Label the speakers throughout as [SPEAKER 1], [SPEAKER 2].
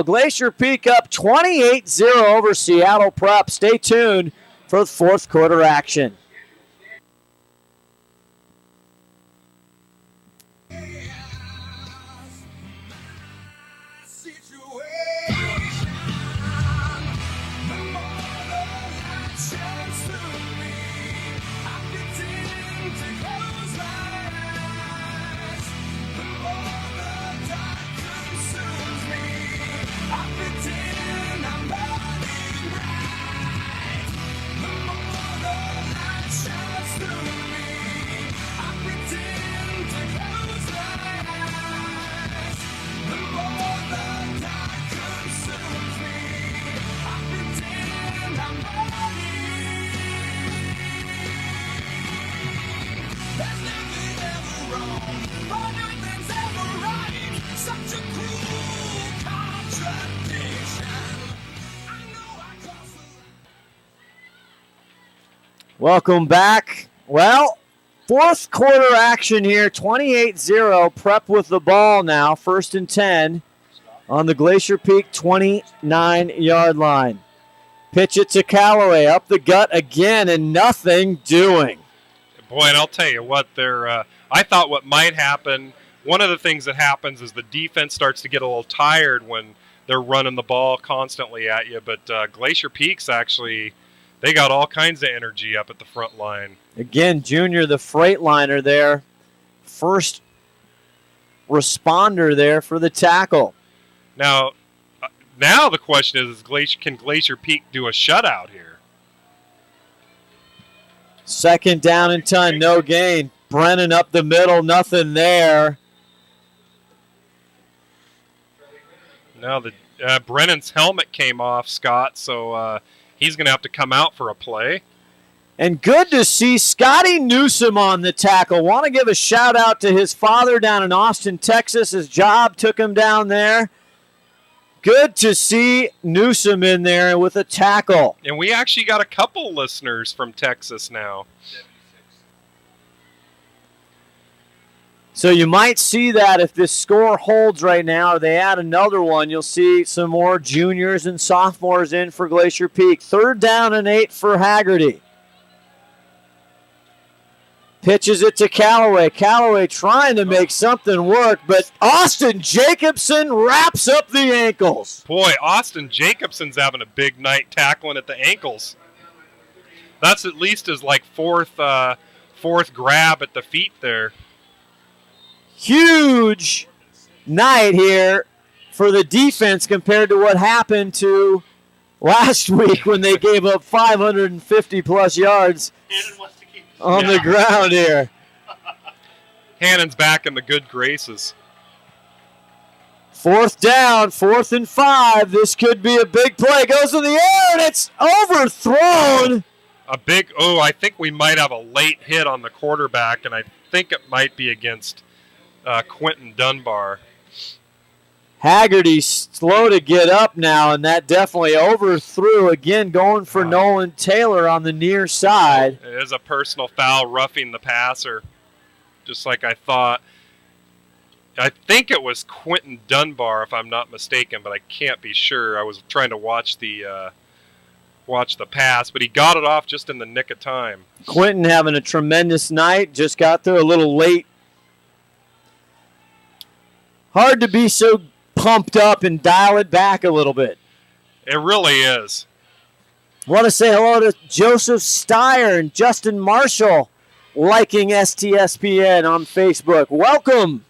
[SPEAKER 1] ball. Glacier Peak up 28-0 over Seattle Prep. Stay tuned for the fourth quarter action. Welcome back. Well, fourth quarter action here, 28-0. Prep with the ball now, 1st and 10 on the Glacier Peak 29-yard line. Pitch it to Callaway, up the gut again, and nothing doing.
[SPEAKER 2] Boy, and I'll tell you what, I thought what might happen, one of the things that happens is the defense starts to get a little tired when they're running the ball constantly at you, but Glacier Peak's actually... They got all kinds of energy up at the front line. Again,
[SPEAKER 1] Junior, the Freightliner there. First responder there for the tackle.
[SPEAKER 2] Now the question is can Glacier Peak do a shutout here?
[SPEAKER 1] 2nd down and 10, no gain. Brennan up the middle, nothing there.
[SPEAKER 2] Now Brennan's helmet came off, Scott, so... he's going to have to come out for a play.
[SPEAKER 1] And good to see Scotty Newsom on the tackle. Want to give a shout-out to his father down in Austin, Texas. His job took him down there. Good to see Newsom in there with a tackle.
[SPEAKER 2] And we actually got a couple listeners from Texas now.
[SPEAKER 1] So you might see that if this score holds right now, or they add another one, you'll see some more juniors and sophomores in for Glacier Peak. 3rd down and 8 for Haggerty. Pitches it to Callaway. Callaway trying to make something work, but Austin Jacobson wraps up the ankles.
[SPEAKER 2] Boy, Austin Jacobson's having a big night tackling at the ankles. That's at least his fourth grab at the feet there.
[SPEAKER 1] Huge night here for the defense compared to what happened to last week when they gave up 550-plus yards on the ground here.
[SPEAKER 2] Hannon's back in the good graces.
[SPEAKER 1] 4th down, 4th and 5. This could be a big play. Goes in the air, and it's overthrown.
[SPEAKER 2] I think we might have a late hit on the quarterback, and I think it might be against Quentin Dunbar.
[SPEAKER 1] Haggerty's slow to get up now, and that definitely overthrew. Again, going for Nolan Taylor on the near side.
[SPEAKER 2] It is a personal foul, roughing the passer, just like I thought. I think it was Quentin Dunbar, if I'm not mistaken, but I can't be sure. I was trying to watch the pass, but he got it off just in the nick of time.
[SPEAKER 1] Quentin having a tremendous night, just got there a little late. Hard to be so pumped up and dial it back a little bit.
[SPEAKER 2] It really is.
[SPEAKER 1] Want to say hello to Joseph Steyer and Justin Marshall liking STSPN on Facebook. Welcome.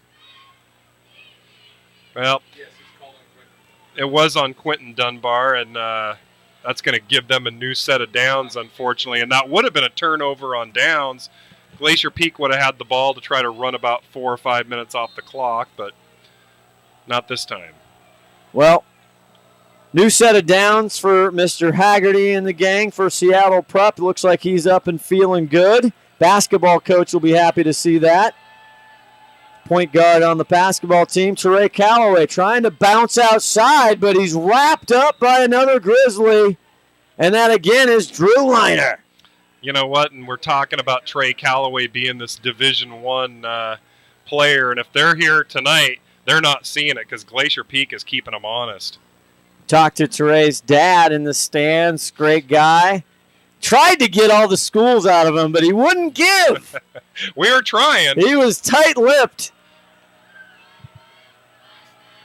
[SPEAKER 2] Well, it was on Quentin Dunbar, and that's going to give them a new set of downs, unfortunately. And that would have been a turnover on downs. Glacier Peak would have had the ball to try to run about 4 or 5 minutes off the clock, but not this time.
[SPEAKER 1] Well, new set of downs for Mr. Haggerty and the gang for Seattle Prep. Looks like he's up and feeling good. Basketball coach will be happy to see that. Point guard on the basketball team, Teray Callaway, trying to bounce outside, but he's wrapped up by another Grizzly. And that, again, is Drew Liner.
[SPEAKER 2] You know what? And we're talking about Trey Callaway being this Division I player. And if they're here tonight, they're not seeing it because Glacier Peak is keeping them honest.
[SPEAKER 1] Talked to Tere's dad in the stands. Great guy. Tried to get all the schools out of him, but he wouldn't give.
[SPEAKER 2] We were trying.
[SPEAKER 1] He was tight-lipped.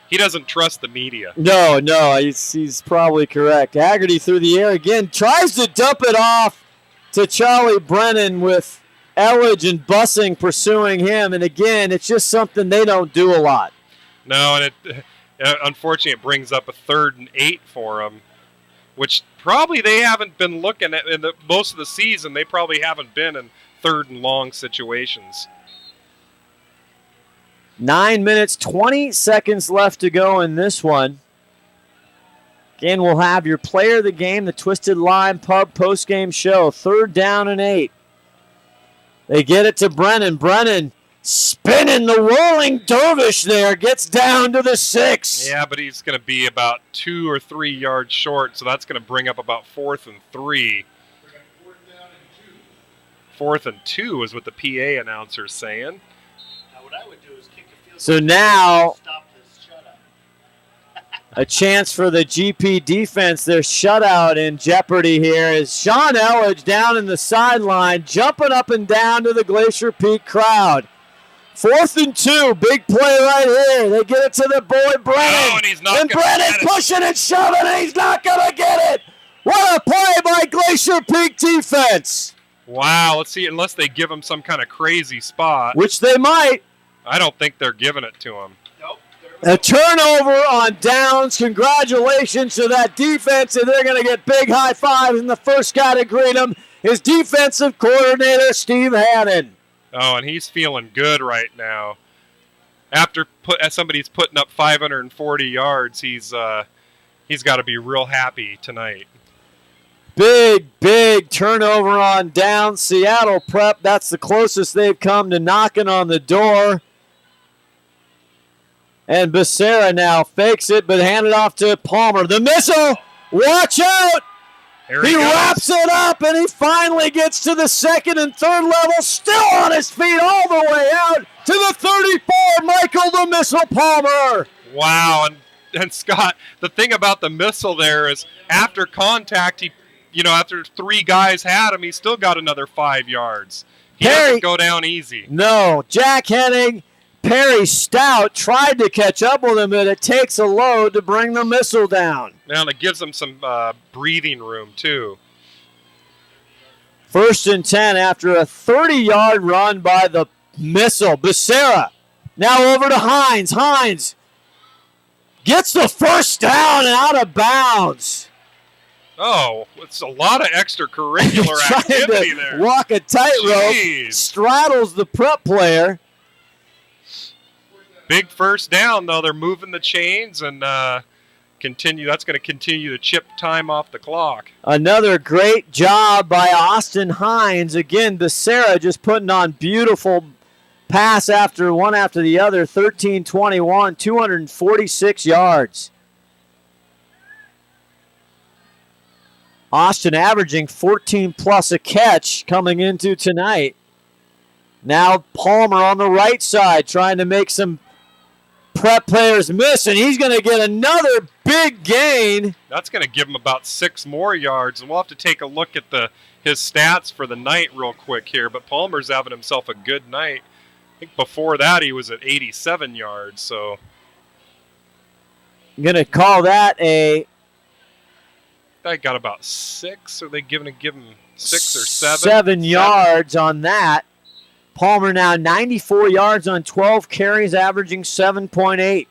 [SPEAKER 2] He doesn't trust the media.
[SPEAKER 1] No, he's probably correct. Haggerty through the air again. Tries to dump it off to Charlie Brennan with Elledge and Bussing pursuing him. And again, it's just something they don't do a lot.
[SPEAKER 2] No, and it unfortunately it brings up a 3rd and 8 for them, which probably they haven't been looking at in most of the season. They probably haven't been in 3rd and long situations.
[SPEAKER 1] 9 minutes, 20 seconds left to go in this one. Again, we'll have your player of the game, the Twisted Lime Pub postgame show. 3rd down and 8. They get it to Brennan. Brennan spinning the whirling dervish there. Gets down to the 6.
[SPEAKER 2] Yeah, but he's going to be about 2 or 3 yards short, so that's going to bring up about 4th and 3. 4th and 2 is what the PA announcer's saying.
[SPEAKER 3] What I would do is kick a field
[SPEAKER 1] So
[SPEAKER 3] goal
[SPEAKER 1] now,
[SPEAKER 3] to stop this shutout.
[SPEAKER 1] a chance for the GP defense. Their shutout in jeopardy here is Sean Elledge down in the sideline, jumping up and down to the Glacier Peak crowd. 4th and 2, big play right here. They get it to the boy Brennan.
[SPEAKER 2] Oh, and he's not
[SPEAKER 1] and
[SPEAKER 2] gonna
[SPEAKER 1] Brennan's
[SPEAKER 2] get it.
[SPEAKER 1] pushing and shoving, and he's not going to get it. What a play by Glacier Peak defense.
[SPEAKER 2] Wow, let's see, unless they give him some kind of crazy spot.
[SPEAKER 1] Which they might.
[SPEAKER 2] I don't think they're giving it to him.
[SPEAKER 3] Nope.
[SPEAKER 1] A turnover on downs. Congratulations to that defense, and they're going to get big high fives. And the first guy to greet him is defensive coordinator Steve Hannon.
[SPEAKER 2] Oh, and he's feeling good right now. After somebody's putting up 540 yards, he's got to be real happy tonight.
[SPEAKER 1] Big turnover on downs. Seattle Prep, that's the closest they've come to knocking on the door. And Becerra now fakes it, but hand it off to Palmer. The missile, watch out!
[SPEAKER 2] Here
[SPEAKER 1] He
[SPEAKER 2] goes.
[SPEAKER 1] wraps it up, and he finally gets to the 2nd and 3rd level, still on his feet all the way out to the 34, Michael the Missile Palmer.
[SPEAKER 2] Wow, and Scott, the thing about the missile there is after contact, after 3 guys had him, he still got another 5 yards. He doesn't go down easy.
[SPEAKER 1] No, Jack Hennig, Perry Stout tried to catch up with him, but it takes a load to bring the missile down.
[SPEAKER 2] Now it gives them some breathing room, too.
[SPEAKER 1] 1st and 10 after a 30-yard run by the missile. Becerra now over to Hines. Hines gets the 1st down and out of bounds.
[SPEAKER 2] Oh, it's a lot of extracurricular
[SPEAKER 1] Trying
[SPEAKER 2] activity
[SPEAKER 1] to
[SPEAKER 2] there.
[SPEAKER 1] walk a tightrope,
[SPEAKER 2] Jeez.
[SPEAKER 1] straddles the Prep player.
[SPEAKER 2] Big 1st down, though. They're moving the chains and continue. That's going to continue to chip time off the clock.
[SPEAKER 1] Another great job by Austin Hines. Again, Becerra just putting on beautiful pass after one after the other. 13-21, 246 yards. Austin averaging 14-plus a catch coming into tonight. Now Palmer on the right side trying to make some Prep players miss, and he's going to get another big gain.
[SPEAKER 2] That's going to give him about 6 more yards, and we'll have to take a look at his stats for the night real quick here. But Palmer's having himself a good night. I think before that he was at 87 yards. So
[SPEAKER 1] I'm going to call that a...
[SPEAKER 2] I got about 6. Are they give him 6 or 7?
[SPEAKER 1] 7 yards on that. Palmer now 94 yards on 12 carries, averaging 7.8.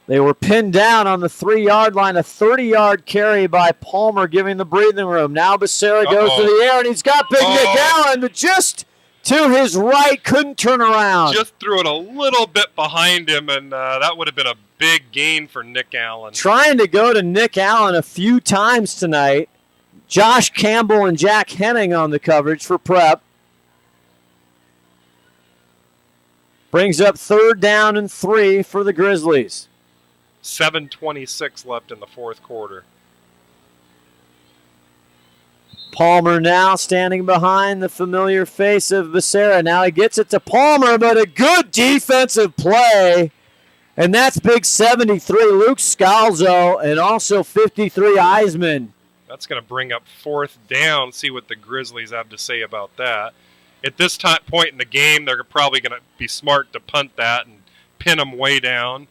[SPEAKER 1] They were pinned down on the 3-yard line. A 30-yard carry by Palmer, giving the breathing room. Now Becerra goes to the air, and he's got Big Nick Allen, but just to his right, couldn't turn around.
[SPEAKER 2] Just threw it a little bit behind him, and that would have been a big gain for Nick Allen.
[SPEAKER 1] Trying to go to Nick Allen a few times tonight. Josh Campbell and Jack Hennig on the coverage for Prep. Brings up 3rd down and 3 for the Grizzlies.
[SPEAKER 2] 7:26 left in the 4th quarter.
[SPEAKER 1] Palmer now standing behind the familiar face of Becerra. Now he gets it to Palmer, but a good defensive play And that's big 73, Luke Scalzo, and also 53, Eisman.
[SPEAKER 2] That's going to bring up 4th down. See what the Grizzlies have to say about that. At this point in the game, they're probably going to be smart to punt that and pin them way down.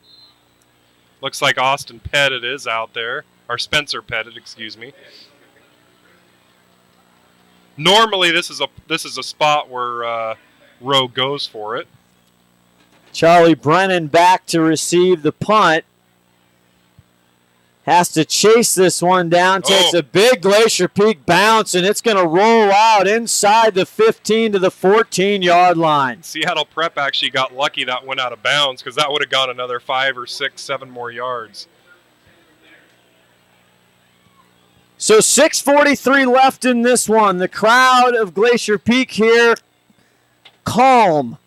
[SPEAKER 2] Looks like Austin Pettit is out there. Or Spencer Pettit, excuse me. Normally, this is a spot where Rowe goes for it.
[SPEAKER 1] Charlie Brennan back to receive the punt. Has to chase this one down. Takes a big Glacier Peak bounce, and it's going to roll out inside the 15 to the 14-yard line.
[SPEAKER 2] Seattle Prep actually got lucky that went out of bounds because that would have gone another 5 or 6, 7 more yards.
[SPEAKER 1] So 6:43 left in this one. The crowd of Glacier Peak here, calm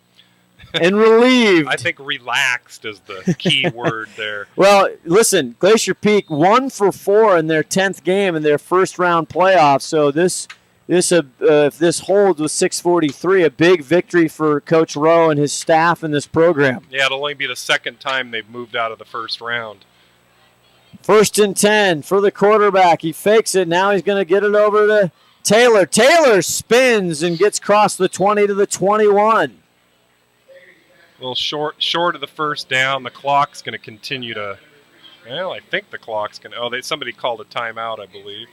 [SPEAKER 1] and relieved.
[SPEAKER 2] I think relaxed is the key word there.
[SPEAKER 1] Well, listen, Glacier Peak 1 for 4 in their 10th game in their first-round playoffs. So if this holds with 6:43, a big victory for Coach Rowe and his staff in this program.
[SPEAKER 2] Yeah, it'll only be the second time they've moved out of the first round.
[SPEAKER 1] 1st and 10 for the quarterback. He fakes it. Now he's going to get it over to Taylor. Taylor spins and gets across the 20 to the 21.
[SPEAKER 2] A little short of the first down. The clock's going to continue to. Well, I think the clock's going to. Oh, somebody called a timeout, I believe.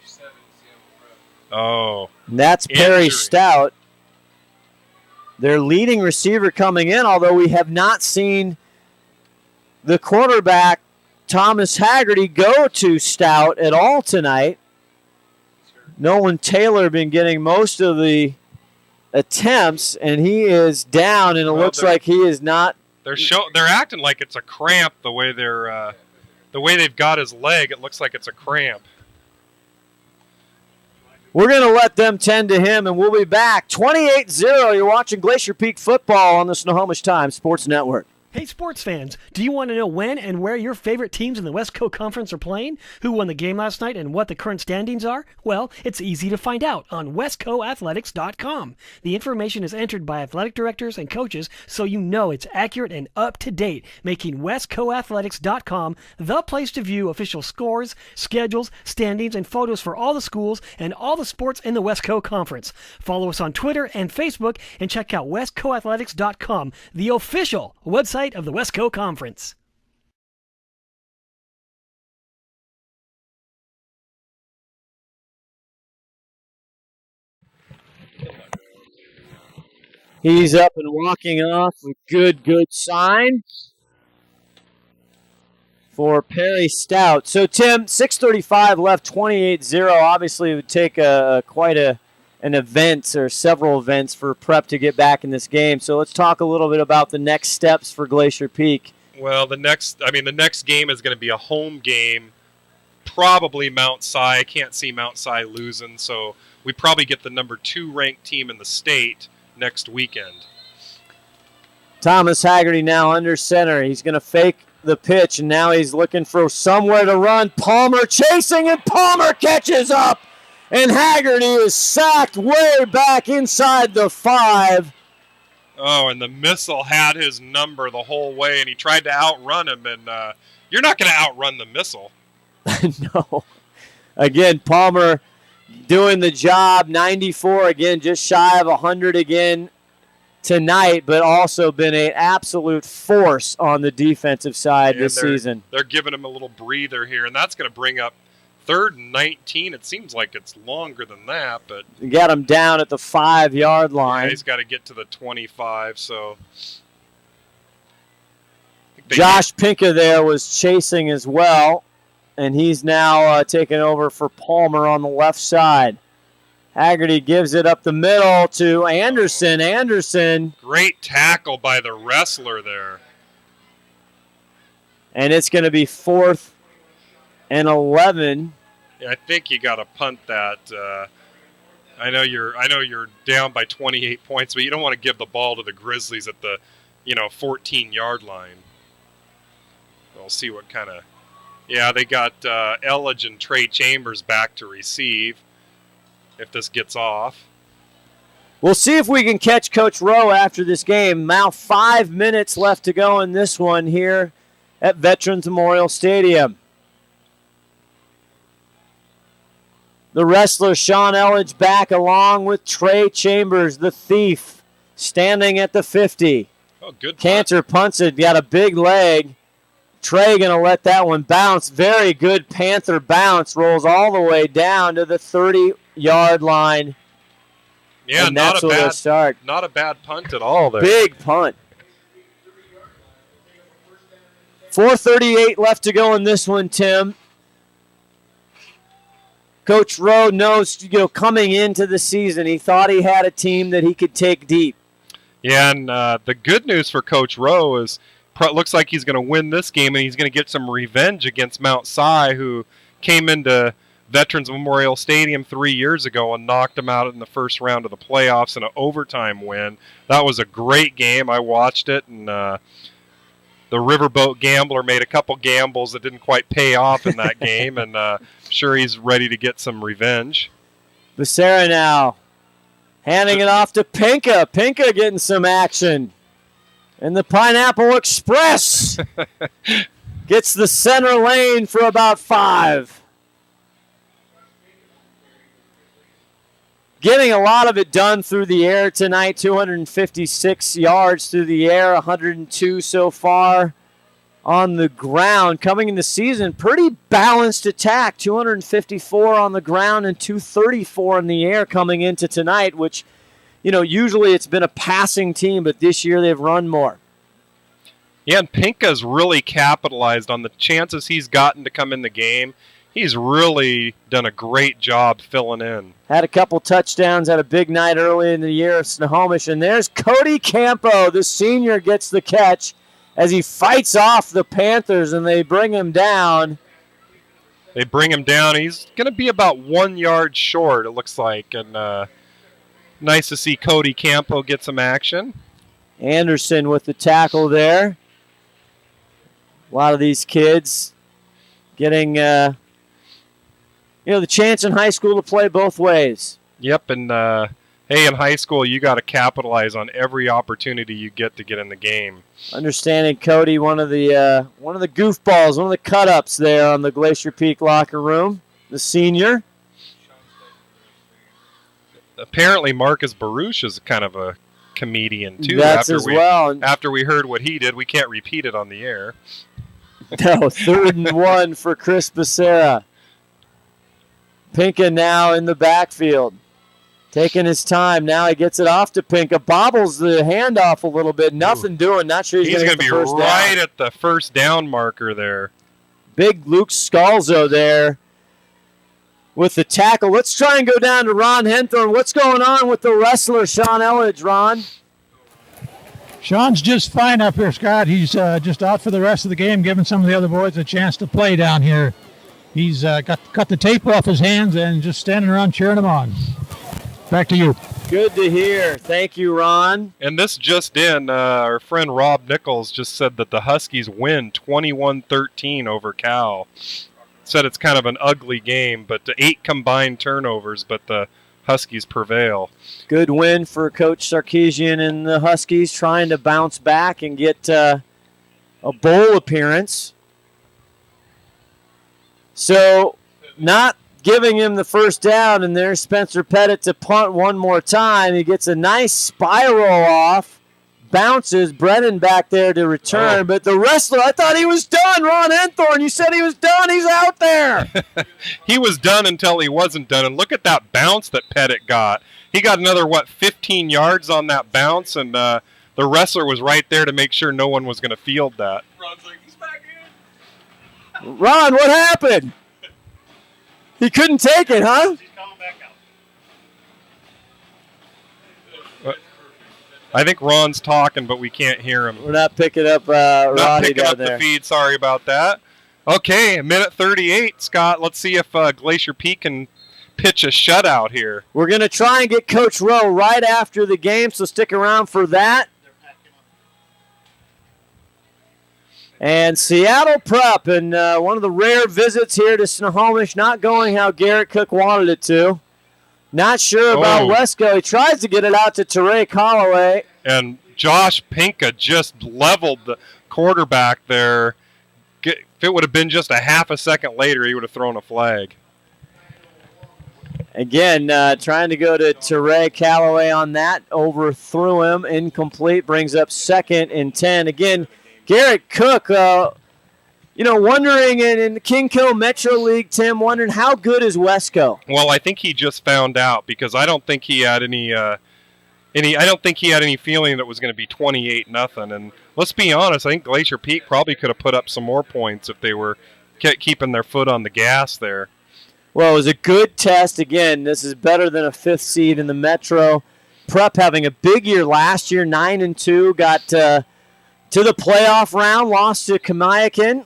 [SPEAKER 2] Oh.
[SPEAKER 1] And that's Perry
[SPEAKER 2] injury.
[SPEAKER 1] Stout. Their leading receiver coming in, although we have not seen the quarterback, Thomas Haggerty, go to Stout at all tonight. Nolan Taylor been getting most of the attempts, and he is down, and it looks like he is not.
[SPEAKER 2] They're acting like it's a cramp the way they've got his leg. It looks like it's a cramp.
[SPEAKER 1] We're going to let them tend to him, and we'll be back. 28-0. You're watching Glacier Peak football on the Snohomish Times Sports Network.
[SPEAKER 4] Hey, sports fans, do you want to know when and where your favorite teams in the West Coast Conference are playing? Who won the game last night and what the current standings are? Well, it's easy to find out on westcoathletics.com. The information is entered by athletic directors and coaches, so you know it's accurate and up to date, making westcoathletics.com the place to view official scores, schedules, standings, and photos for all the schools and all the sports in the West Coast Conference. Follow us on Twitter and Facebook and check out westcoathletics.com, the official website of the West Coast Conference.
[SPEAKER 1] He's up and walking off. A good sign for Perry Stout. So, Tim, 6:35 left, 28-0. Obviously, it would take quite an event or several events for Prep to get back in this game. So let's talk a little bit about the next steps for Glacier Peak.
[SPEAKER 2] Well, the next game is going to be a home game, probably Mount Si. I can't see Mount Si losing, so we probably get the number 2 ranked team in the state next weekend.
[SPEAKER 1] Thomas Haggerty now under center. He's going to fake the pitch, and now he's looking for somewhere to run. Palmer chasing, and Palmer catches up. And Haggerty is sacked way back inside the 5.
[SPEAKER 2] Oh, and the missile had his number the whole way, and he tried to outrun him, and you're not going to outrun the missile.
[SPEAKER 1] No. Again, Palmer doing the job, 94, again, just shy of 100 again tonight, but also been an absolute force on the defensive side this season.
[SPEAKER 2] They're giving him a little breather here, and that's going to bring up 3rd and 19. It seems like it's longer than that, but
[SPEAKER 1] you got him down at the 5-yard line.
[SPEAKER 2] Yeah, he's got to get to the 25. So
[SPEAKER 1] Josh Pinka there was chasing as well, and he's now taking over for Palmer on the left side. Haggerty gives it up the middle to Anderson. Anderson.
[SPEAKER 2] Great tackle by the wrestler there.
[SPEAKER 1] And it's going to be 4th and 11.
[SPEAKER 2] Yeah, I think you got to punt that. I know you're down by 28 points, but you don't want to give the ball to the Grizzlies at the 14-yard line. We'll see what kind of. Yeah, they got Elledge and Trey Chambers back to receive if this gets off.
[SPEAKER 1] We'll see if we can catch Coach Rowe after this game. Now 5 minutes left to go in this one here at Veterans Memorial Stadium. The wrestler Sean Elledge back along with Trey Chambers, the thief, standing at the 50.
[SPEAKER 2] Oh, good.
[SPEAKER 1] Cantor punts it, got a big leg. Trey going to let that one bounce. Very good Panther bounce. Rolls all the way down to the 30-yard line.
[SPEAKER 2] Yeah,
[SPEAKER 1] and that's where they start.
[SPEAKER 2] Not a bad punt at all there.
[SPEAKER 1] Big punt. 4:38 left to go in this one, Tim. Coach Rowe knows, coming into the season, he thought he had a team that he could take deep.
[SPEAKER 2] Yeah, and the good news for Coach Rowe is looks like he's going to win this game, and he's going to get some revenge against Mount Si, who came into Veterans Memorial Stadium 3 years ago and knocked him out in the first round of the playoffs in an overtime win. That was a great game. I watched it, and the Riverboat Gambler made a couple gambles that didn't quite pay off in that game, and sure he's ready to get some revenge.
[SPEAKER 1] Becerra now handing it off to Pinka. Pinka getting some action. And the Pineapple Express gets the center lane for about 5. Getting a lot of it done through the air tonight. 256 yards through the air, 102 so far on the ground. Coming in the season, pretty balanced attack. 254 on the ground and 234 in the air coming into tonight, which, usually it's been a passing team, but this year they've run more.
[SPEAKER 2] Yeah, and Pinka's really capitalized on the chances he's gotten to come in the game. He's really done a great job filling in.
[SPEAKER 1] Had a couple touchdowns, had a big night early in the year at Snohomish. And there's Cody Campo, the senior, gets the catch as he fights off the Panthers, and they bring him down.
[SPEAKER 2] He's going to be about 1 yard short, it looks like. And nice to see Cody Campo get some action.
[SPEAKER 1] Anderson with the tackle there. A lot of these kids getting the chance in high school to play both ways.
[SPEAKER 2] Yep, and hey, in high school, you got to capitalize on every opportunity you get to get in the game.
[SPEAKER 1] Understanding Cody, one of the goofballs, one of the cut-ups there on the Glacier Peak locker room, the senior.
[SPEAKER 2] Apparently, Marcus Baruch is kind of a comedian too.
[SPEAKER 1] Well.
[SPEAKER 2] After we heard what he did, we can't repeat it on the air.
[SPEAKER 1] No, 3rd and 1 for Chris Becerra. Pinka now in the backfield. Taking his time. Now he gets it off to Pinka. Bobbles the handoff a little bit. Nothing doing. Not sure he's going to be
[SPEAKER 2] right at the first down marker there.
[SPEAKER 1] Big Luke Scalzo there with the tackle. Let's try and go down to Ron Henthorne. What's going on with the wrestler, Sean Elledge, Ron?
[SPEAKER 5] Sean's just fine up here, Scott. He's just out for the rest of the game, giving some of the other boys a chance to play down here. He's cut the tape off his hands and just standing around cheering them on. Back to you.
[SPEAKER 1] Good to hear. Thank you, Ron.
[SPEAKER 2] And this just in, our friend Rob Nichols just said that the Huskies win 21-13 over Cal. Said it's kind of an ugly game, but 8 combined turnovers, but the Huskies prevail.
[SPEAKER 1] Good win for Coach Sarkisian and the Huskies, trying to bounce back and get a bowl appearance. So, not giving him the first down, and there's Spencer Pettit to punt one more time. He gets a nice spiral off, bounces Brennan back there to return, but the wrestler, I thought he was done. Ron Henthorne, you said he was done. He's out there.
[SPEAKER 2] He was done until he wasn't done, and look at that bounce that Pettit got. He got another, 15 yards on that bounce, and the wrestler was right there to make sure no one was going to field that.
[SPEAKER 3] Ron's like, he's back in.
[SPEAKER 1] Ron, what happened? He couldn't take it, huh?
[SPEAKER 3] He's coming back out.
[SPEAKER 2] I think Ron's talking, but we can't hear him.
[SPEAKER 1] We're not picking up
[SPEAKER 2] Not
[SPEAKER 1] Roddy
[SPEAKER 2] picking
[SPEAKER 1] down
[SPEAKER 2] up
[SPEAKER 1] there.
[SPEAKER 2] the feed. Sorry about that. Okay, minute 38, Scott. Let's see if Glacier Peak can pitch a shutout here.
[SPEAKER 1] We're going to try and get Coach Rowe right after the game, so stick around for that.
[SPEAKER 3] They're packing up.
[SPEAKER 1] And Seattle Prep, and one of the rare visits here to Snohomish, not going how Garrett Cook wanted it to. Not sure about Wesco. He tries to get it out to Teray Holloway.
[SPEAKER 2] And Josh Pinka just leveled the quarterback there. If it would have been just a half a second later, he would have thrown a flag.
[SPEAKER 1] Again, trying to go to Teray Callaway on that. Overthrew him. Incomplete. Brings up 2nd and 10. Again, Garrett Cook, wondering in the King Co Metro League, Tim, wondering how good is Wesco?
[SPEAKER 2] Well, I think he just found out because I don't think he had any feeling that it was going to be 28-0. And let's be honest, I think Glacier Peak probably could have put up some more points if they were keeping their foot on the gas there.
[SPEAKER 1] Well, it was a good test. Again, this is better than a 5th seed in the Metro. Prep having a big year last year, 9-2, got to the playoff round, lost to Kamiakin.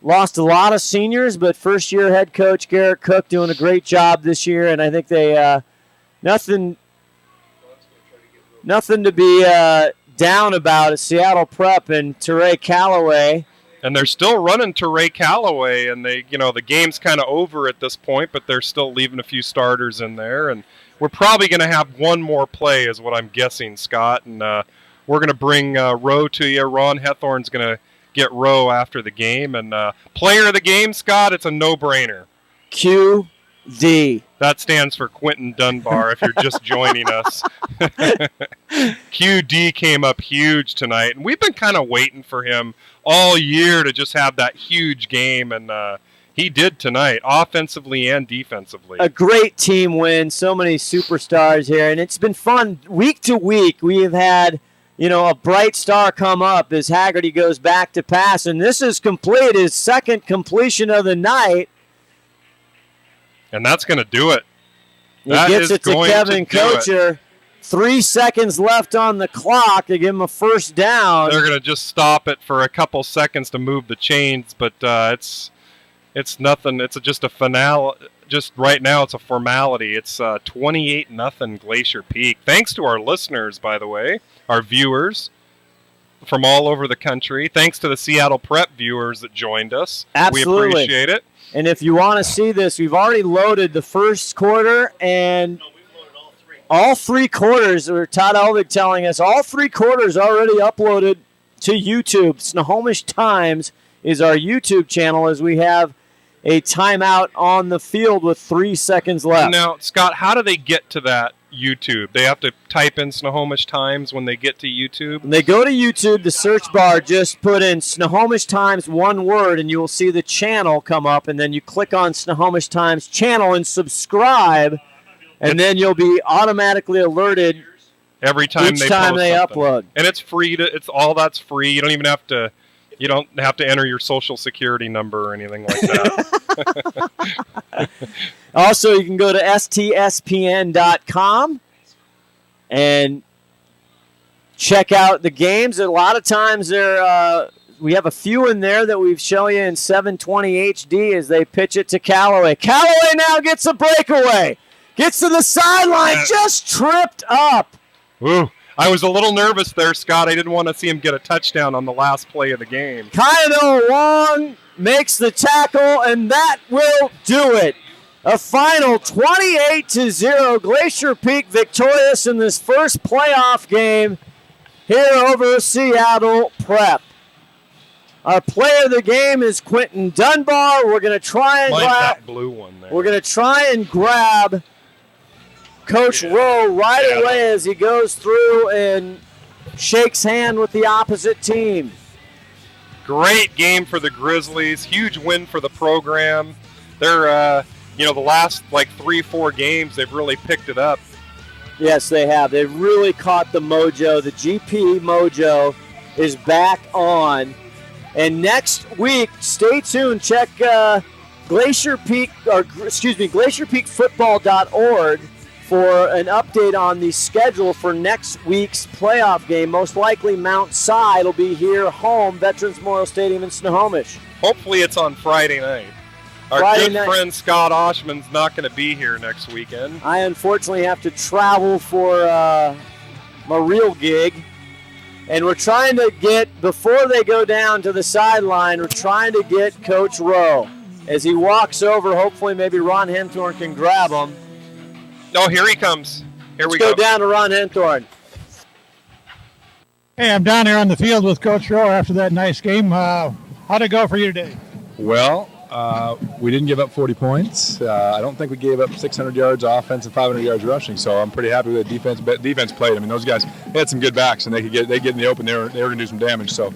[SPEAKER 1] Lost a lot of seniors, but first-year head coach Garrett Cook doing a great job this year, and I think they nothing to be down about at Seattle Prep and Teray Callaway.
[SPEAKER 2] And they're still running Teray Callaway, and the game's kind of over at this point, but they're still leaving a few starters in there, and we're probably going to have one more play, is what I'm guessing, Scott, and we're going to bring Rowe to you. Ron Hethorn's going to get Rowe after the game, and player of the game, Scott, it's a no-brainer.
[SPEAKER 1] QD.
[SPEAKER 2] That stands for Quentin Dunbar, if you're just joining us. QD came up huge tonight, and we've been kind of waiting for him all year to just have that huge game, and he did tonight, offensively and defensively.
[SPEAKER 1] A great team win, so many superstars here, and it's been fun. Week to week, we have had a bright star come up as Haggerty goes back to pass, and this is complete, his 2nd completion of the night.
[SPEAKER 2] And that's going to do it.
[SPEAKER 1] He gets it to Kevin Kocher. 3 seconds left on the clock to give him a first down.
[SPEAKER 2] They're going to just stop it for a couple seconds to move the chains, but it's nothing. It's just a finale. Just right now, it's a formality. It's 28-0 Glacier Peak. Thanks to our listeners, by the way, our viewers from all over the country. Thanks to the Seattle Prep viewers that joined us.
[SPEAKER 1] Absolutely.
[SPEAKER 2] We appreciate it.
[SPEAKER 1] And if you want to see this, we've already loaded the first quarter, and all 3 quarters, or Todd Elvig telling us, all 3 quarters already uploaded to YouTube. Snohomish Times is our YouTube channel as we have a timeout on the field with 3 seconds left.
[SPEAKER 2] Now, Scott, how do they get to that YouTube? They have to type in Snohomish Times when they get to YouTube?
[SPEAKER 1] When they go to YouTube, the search bar, just put in Snohomish Times, one word, and you will see the channel come up, and then you click on Snohomish Times channel and subscribe, and then you'll be automatically alerted
[SPEAKER 2] every time
[SPEAKER 1] each time they upload.
[SPEAKER 2] And it's free. It's all that's free. You don't even have to... You don't have to enter your social security number or anything like that.
[SPEAKER 1] Also, you can go to stspn.com and check out the games. A lot of times we have a few in there that we've shown you in 720 HD as they pitch it to Callaway. Callaway now gets a breakaway. Gets to the sideline, just tripped up.
[SPEAKER 2] Ooh. I was a little nervous there, Scott. I didn't want to see him get a touchdown on the last play of the game.
[SPEAKER 1] Kyle Wong makes the tackle, and that will do it. A final 28-0. Glacier Peak victorious in this first playoff game here over Seattle Prep. Our player of the game is Quentin Dunbar. We're going to try and
[SPEAKER 2] that blue one there.
[SPEAKER 1] We're going to try and grab Coach Rowe right away as he goes through and shakes hand with the opposite team.
[SPEAKER 2] Great game for the Grizzlies. Huge win for the program. They're, the last 3-4 games, they've really picked it up.
[SPEAKER 1] Yes, they have. They've really caught the mojo. The GP mojo is back on. And next week, stay tuned. Check GlacierPeakFootball.org for an update on the schedule for next week's playoff game. Most likely Mount Si will be here home, Veterans Memorial Stadium in Snohomish.
[SPEAKER 2] Hopefully it's on Friday night. Our good friend Scott Oshman's not going to be here next weekend.
[SPEAKER 1] I unfortunately have to travel for my real gig. And we're trying to get, before they go down to the sideline, we're trying to get Coach Rowe. As he walks over, hopefully maybe Ron Henthorn can grab him.
[SPEAKER 2] Oh, here he comes. Here we
[SPEAKER 1] go. Let's go down to Ron Henthorn.
[SPEAKER 5] Hey, I'm down here on the field with Coach Rowe after that nice game. How'd it go for you today?
[SPEAKER 6] Well, we didn't give up 40 points. I don't think we gave up 600 yards offense and 500 yards rushing. So I'm pretty happy with the defense played. I mean, those guys had some good backs, and they get in the open. They were going to do some damage. So,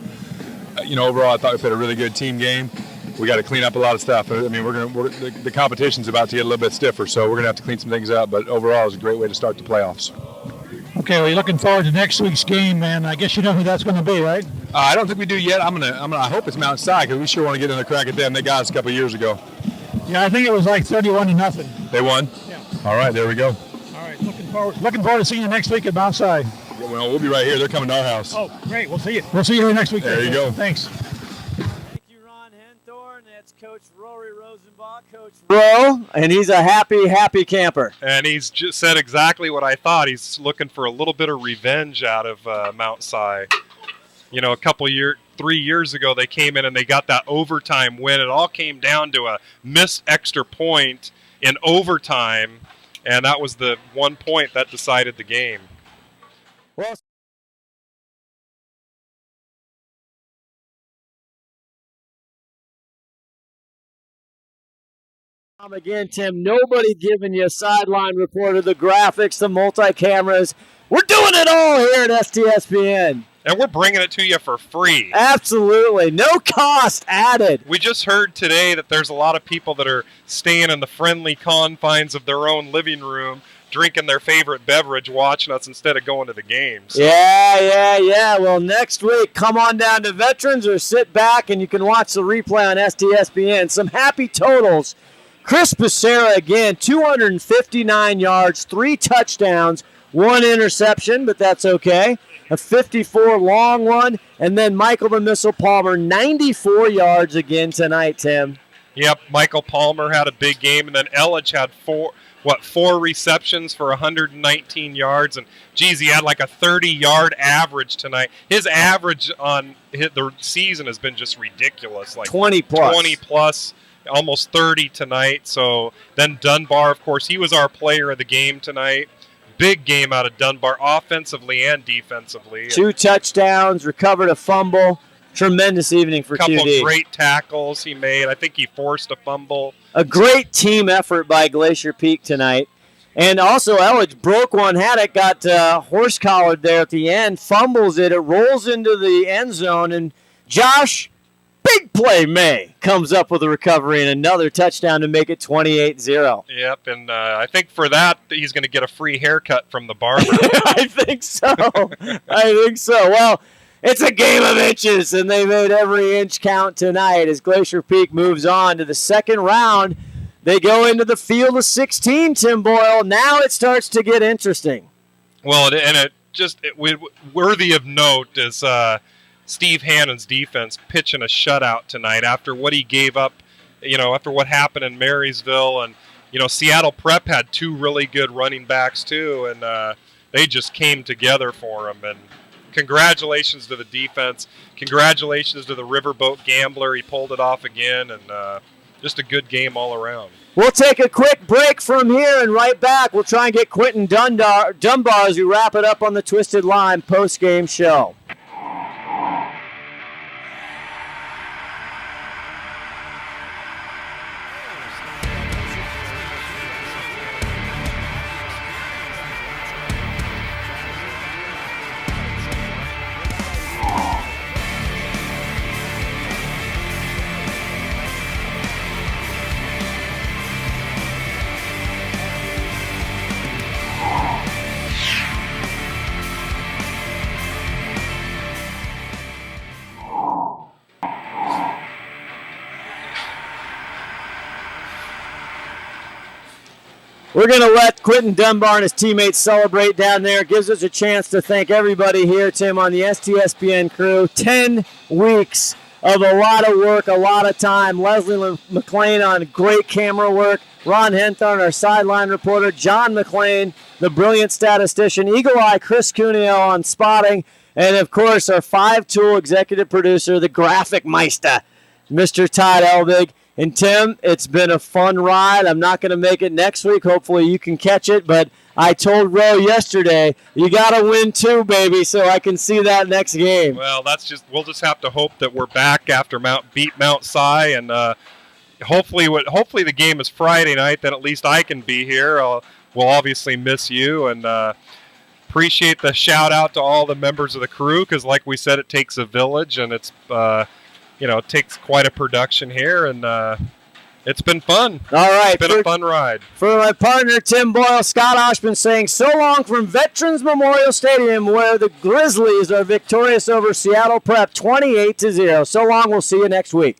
[SPEAKER 6] overall, I thought we played a really good team game. We got to clean up a lot of stuff. I mean, the competition's about to get a little bit stiffer, so we're going to have to clean some things up. But overall, it was a great way to start the playoffs.
[SPEAKER 5] Okay, well, you're looking forward to next week's game, and I guess you know who that's going to be, right?
[SPEAKER 6] I don't think we do yet. I hope it's Mount Si, because we sure want to get in a crack at them. They got us a couple years ago.
[SPEAKER 5] Yeah, I think it was like 31-0.
[SPEAKER 6] They won?
[SPEAKER 5] Yeah.
[SPEAKER 6] All right, there we go.
[SPEAKER 5] All right, looking forward to seeing you next week at Mount Si.
[SPEAKER 6] Well, we'll be right here. They're coming to our house.
[SPEAKER 5] Oh, great. We'll see you. We'll see you here next week.
[SPEAKER 6] There you go.
[SPEAKER 5] Thanks.
[SPEAKER 1] Thank you, Ron Henthorn. That's Coach Rory Rosenbach, Coach Ro, and he's a happy camper.
[SPEAKER 2] And he's just said exactly what I thought. He's looking for a little bit of revenge out of Mount Si. 3 years ago, they came in and they got that overtime win. It all came down to a missed extra point in overtime, and that was the 1 point that decided the game.
[SPEAKER 1] Well, again, Tim, nobody giving you a sideline reporter, the graphics, the multi-cameras. We're doing it all here at STSPN.
[SPEAKER 2] And we're bringing it to you for free.
[SPEAKER 1] Absolutely. No cost added.
[SPEAKER 2] We just heard today that there's a lot of people that are staying in the friendly confines of their own living room, drinking their favorite beverage, watching us instead of going to the games.
[SPEAKER 1] Yeah. Well, next week, come on down to Veterans or sit back and you can watch the replay on STSPN. Some happy totals. Chris Becerra, again, 259 yards, 3 touchdowns, 1 interception, but that's okay. A 54 long one, and then Michael the Missile Palmer, 94 yards again tonight, Tim.
[SPEAKER 2] Yep, Michael Palmer had a big game, and then Elledge had 4 receptions for 119 yards, and geez, he had like a 30-yard average tonight. His average on the season has been just ridiculous, like
[SPEAKER 1] 20 plus.
[SPEAKER 2] 20 plus, almost 30 tonight. So then Dunbar, of course, he was our player of the game tonight. Big game out of Dunbar, offensively and defensively.
[SPEAKER 1] 2 touchdowns, recovered a fumble. Tremendous evening for
[SPEAKER 2] Couple
[SPEAKER 1] QD.
[SPEAKER 2] of great tackles he made. I think he forced a fumble.
[SPEAKER 1] A great team effort by Glacier Peak tonight. And also, Elledge broke one, had it, got horse-collared there at the end, fumbles it, it rolls into the end zone, and Josh, big play May, comes up with a recovery and another touchdown to make it 28-0.
[SPEAKER 2] Yep, and I think for that, he's going to get a free haircut from the barber.
[SPEAKER 1] I think so. Well, it's a game of inches, and they made every inch count tonight as Glacier Peak moves on to the second round. They go into the field of 16, Tim Boyle. Now it starts to get interesting.
[SPEAKER 2] Well, worthy of note is Steve Hannon's defense pitching a shutout tonight after what he gave up, after what happened in Marysville. And, Seattle Prep had 2 really good running backs too, and they just came together for him. And congratulations to the defense. Congratulations to the Riverboat Gambler. He pulled it off again, and just a good game all around.
[SPEAKER 1] We'll take a quick break from here, and right back we'll try and get Quentin Dunbar as we wrap it up on the Twisted Lime post-game show. We're going to let Quentin Dunbar and his teammates celebrate down there. It gives us a chance to thank everybody here, Tim, on the STSPN crew. 10 weeks of a lot of work, a lot of time. Leslie McLean on great camera work. Ron Henthorn, our sideline reporter. John McLean, the brilliant statistician. Eagle Eye Chris Cuneo on spotting. And, of course, our 5-tool executive producer, the graphic meister, Mr. Todd Elvig. And Tim, it's been a fun ride. I'm not going to make it next week. Hopefully you can catch it. But I told Roe yesterday, you got to win too, baby, so I can see that next game.
[SPEAKER 2] Well, we'll just have to hope that we're back after beat Mount Si, and hopefully the game is Friday night. Then at least I can be here. We'll obviously miss you, and appreciate the shout out to all the members of the crew, because like we said, it takes a village, and it's it takes quite a production here, and it's been fun.
[SPEAKER 1] All right.
[SPEAKER 2] It's been a fun ride.
[SPEAKER 1] For my partner, Tim Boyle, Scott Oshman saying so long from Veterans Memorial Stadium, where the Grizzlies are victorious over Seattle Prep 28-0. So long. We'll see you next week.